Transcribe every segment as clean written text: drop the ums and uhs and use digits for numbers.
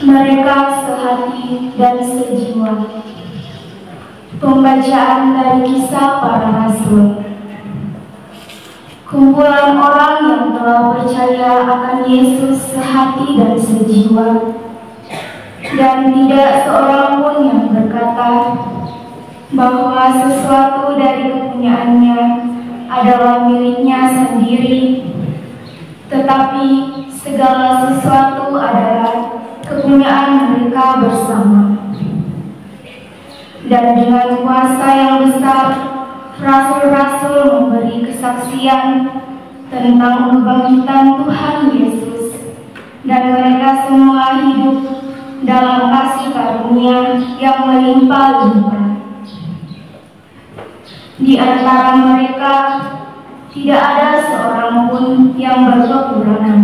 Mereka sehati dan sejiwa. Pembacaan dari Kisah Para Rasul. Kumpulan orang yang telah percaya akan Yesus sehati dan sejiwa, dan tidak seorang pun yang berkata bahwa sesuatu dari kepunyaannya adalah miliknya sendiri, tetapi segala sesuatu adalah kepunyaan mereka bersama. Dan dengan kuasa yang besar, rasul-rasul memberi kesaksian tentang kebangkitan Tuhan Yesus, dan mereka semua hidup dalam kasih karunia yang melimpah-limpah. Di antara mereka tidak ada seorang pun yang berkekurangan,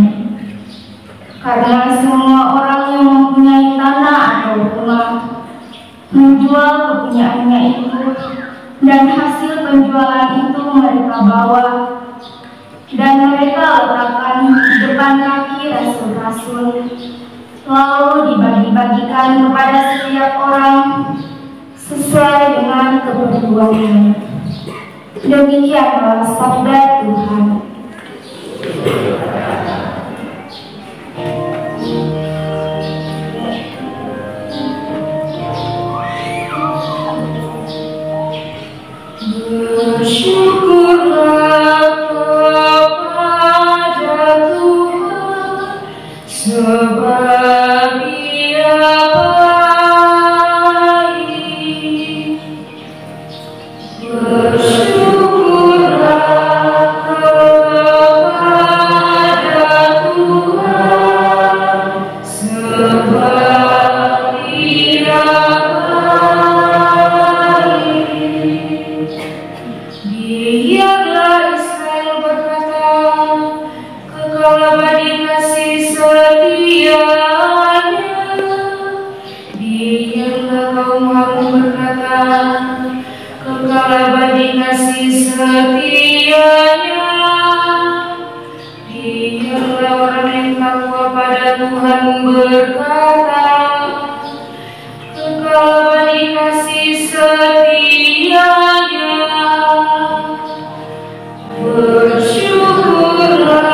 karena semua orang yang mempunyai tanah atau rumah menjual kepunyaannya itu, dan hasil penjualan itu mereka bawa dan mereka letakkan di depan kaki rasul-rasul, lalu dibagi-bagikan kepada setiap orang sesuai dengan keperluannya. Demikianlah sabda Tuhan. Bersyukurlah kepada Tuhan, sebab Dia baik. Bersyukurlah kepada Tuhan, sebab Dia biarlah Israel berkata, kekal abadi kasih setianya. Biarlah kaum Harun berkata, kekal abadi kasih setianya. Biarlah orang yang takwa pada Tuhan berkata, kekal abadi kasih setianya. Bersyukurlah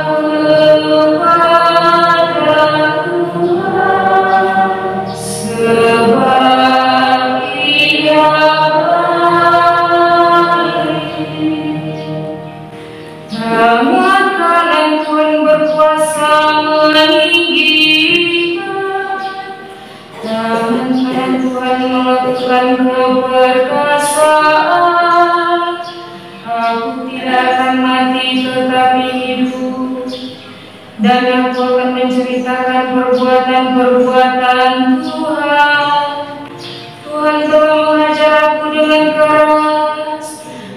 kepada Tuhan, sebab Dia baik. Tangan kanan Tuhan berkuasa meninggikan, tangan kanan Tuhan melakukan keperkasaan. Aku tidak akan mati tetapi hidup, dan aku akan menceritakan perbuatan-perbuatan Tuhan. Tuhan telah mengajar aku dengan keras,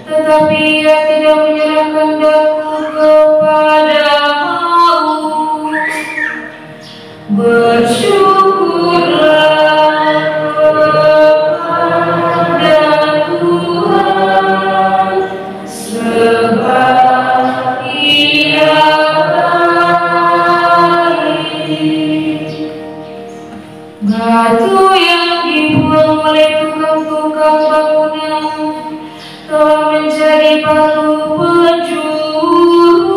tetapi Ia tidak menyerahkan daku kepada maut. Bersyukurlah batu yang dibuang oleh tukang-tukang bangunan telah menjadi batu penjuru.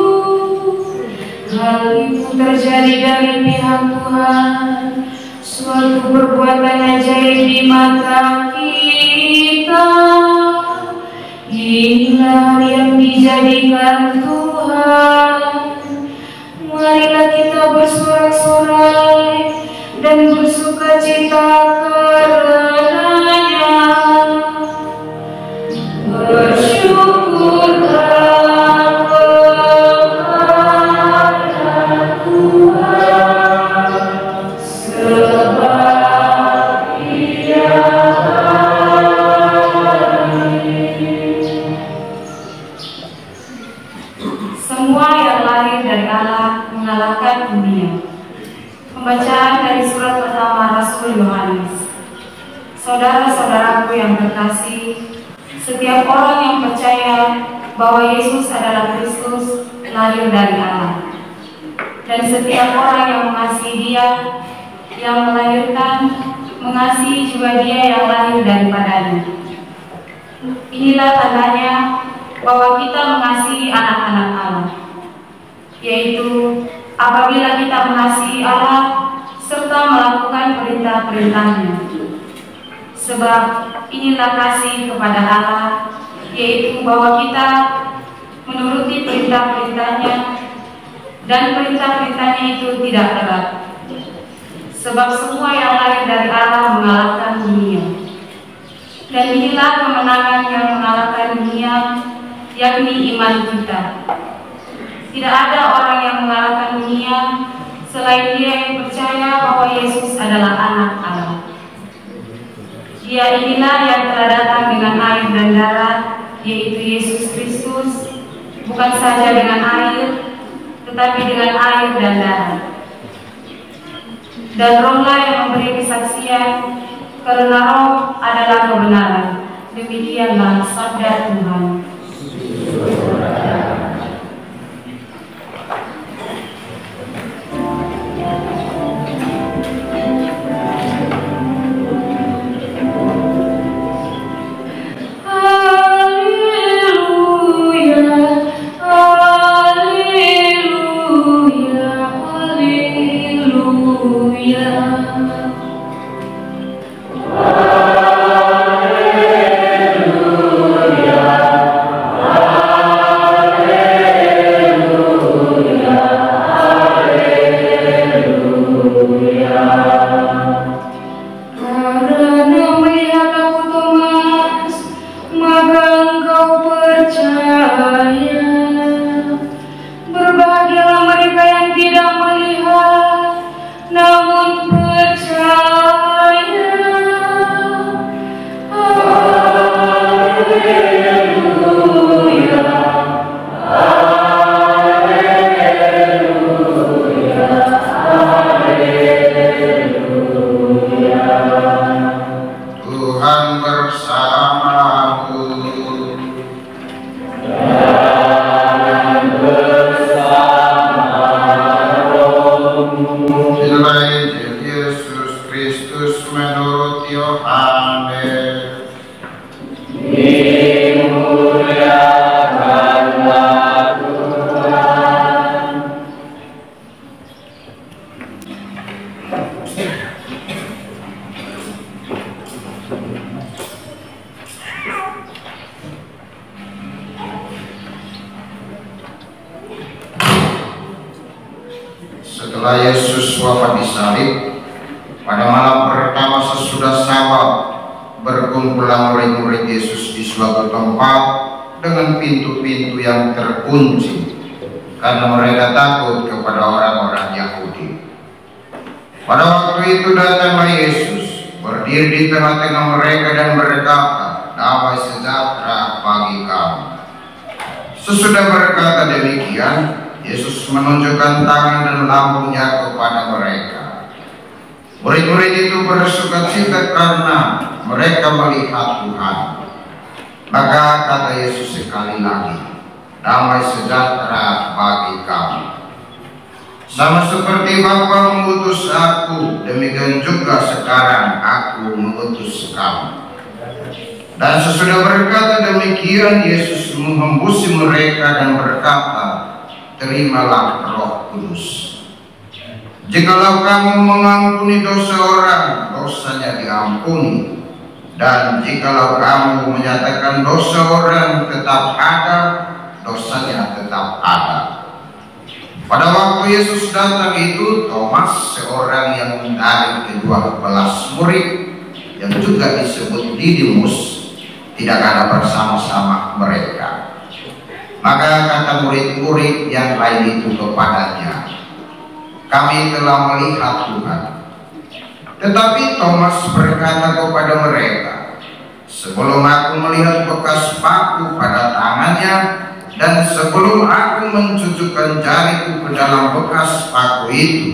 Hal itu terjadi dari pihak Tuhan, suatu perbuatan ajaib di mata kita. Inilah hari yang dijadikan Tuhan. Marilah kita bersorak-sorai dan bersukacita karenanya. Bersyukurlah kepada Tuhan, sebab Dia baik. Semua yang lahir dari Allah mengalahkan dunia. Pembacaan dari surat pertama Rasul Yohanes. Saudara-saudaraku yang terkasih, setiap orang yang percaya bahwa Yesus adalah Kristus lahir dari Allah. Dan setiap orang yang mengasihi Dia yang melahirkan, mengasihi juga dia yang lahir daripadanya. Inilah tandanya bahwa kita mengasihi anak-anak Allah, yaitu apabila kita mengasihi Allah serta melakukan perintah-perintahnya. Sebab inilah kasih kepada Allah, yaitu bahwa kita menuruti perintah-perintahnya, dan perintah-perintahnya itu tidak berat. Sebab semua yang lahir dari Allah mengalahkan dunia. Dan inilah kemenangan yang mengalahkan dunia, yakni iman kita. Tidak ada orang yang mengalahkan dunia selain dia yang percaya bahwa Yesus adalah anak Allah. Dia inilah yang telah datang dengan air dan darah, yaitu Yesus Kristus, bukan saja dengan air, tetapi dengan air dan darah. Dan Rohlah yang memberi kesaksian, karena Roh adalah kebenaran. Demikianlah sabda Tuhan. Setelah Yesus wafat disalib, pada malam pertama sesudah Sabat, berkumpullah murid-murid Yesus di suatu tempat dengan pintu-pintu yang terkunci, karena mereka takut kepada orang-orang Yahudi. Pada waktu itu datanglah Yesus, berdiri di tengah-tengah mereka dan berkata, "Damai sejahtera bagi kamu." Sesudah berkata demikian, Yesus menunjukkan tangan dan lambungnya kepada mereka. Murid-murid itu bersukacita karena mereka melihat Tuhan. Maka kata Yesus sekali lagi, "Damai sejahtera bagi kamu. Sama seperti Bapa mengutus aku, demikian juga sekarang aku mengutus kamu." Dan sesudah berkata demikian, Yesus menghembusi mereka dan berkata, "Terimalah Roh Kudus. Jikalau kamu mengampuni dosa orang, dosanya diampuni. Dan jikalau kamu menyatakan dosa orang tetap ada, dosanya tetap ada." Pada waktu Yesus datang itu, Thomas, seorang yang dari ke-12 murid, yang juga disebut Didimus, tidak ada bersama-sama mereka. Maka kata murid-murid yang lain itu kepadanya, "Kami telah melihat Tuhan." Tetapi Thomas berkata kepada mereka, "Sebelum aku melihat bekas paku pada tangannya, dan sebelum aku mencucukkan jariku ke dalam bekas paku itu,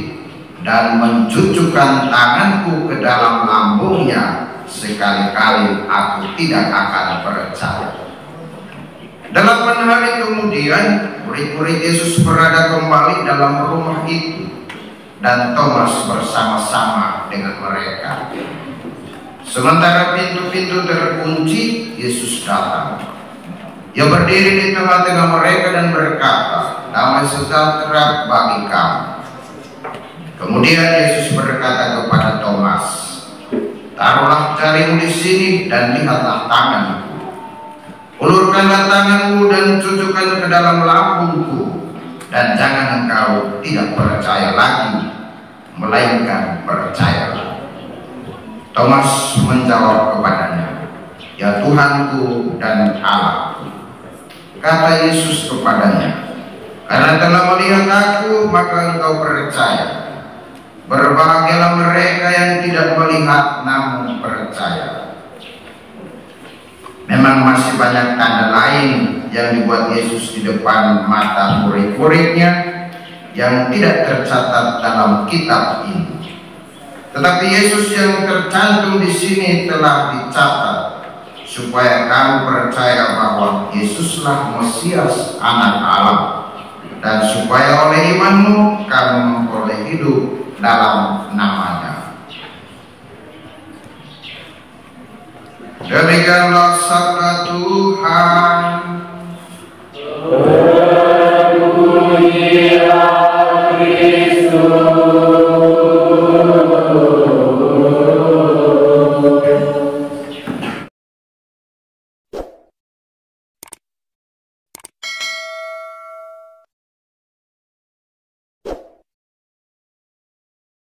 dan mencucukkan tanganku ke dalam lambungnya, sekali-kali aku tidak akan percaya." 8 hari kemudian, murid-murid Yesus berada kembali dalam rumah itu. dan Thomas bersama-sama dengan mereka. Sementara pintu-pintu terkunci, Yesus datang. Ia berdiri di tengah-tengah mereka dan berkata, "Damai sejahtera bagi kamu." Kemudian Yesus berkata kepada Thomas, "Taruhlah jarimu di sini dan lihatlah tanganku. Ulurkanlah tanganmu dan tunjukkan ke dalam lambungku, dan jangan engkau tidak percaya lagi, melainkan percayalah." Thomas menjawab kepadanya, "Ya Tuhanku dan Allahku." Kata Yesus kepadanya, "Karena telah melihat aku, maka engkau percaya. Berbahagialah mereka yang tidak melihat namun percaya." Memang masih banyak tanda lain yang dibuat Yesus di depan mata murid-muridnya yang tidak tercatat dalam kitab ini. Tetapi Yesus yang tercantum di sini telah dicatat supaya kamu percaya bahwa Yesuslah Mesias, Anak Allah, dan supaya oleh imanmu kamu memperoleh hidup dalam namanya. Demikianlah sabda Tuhan.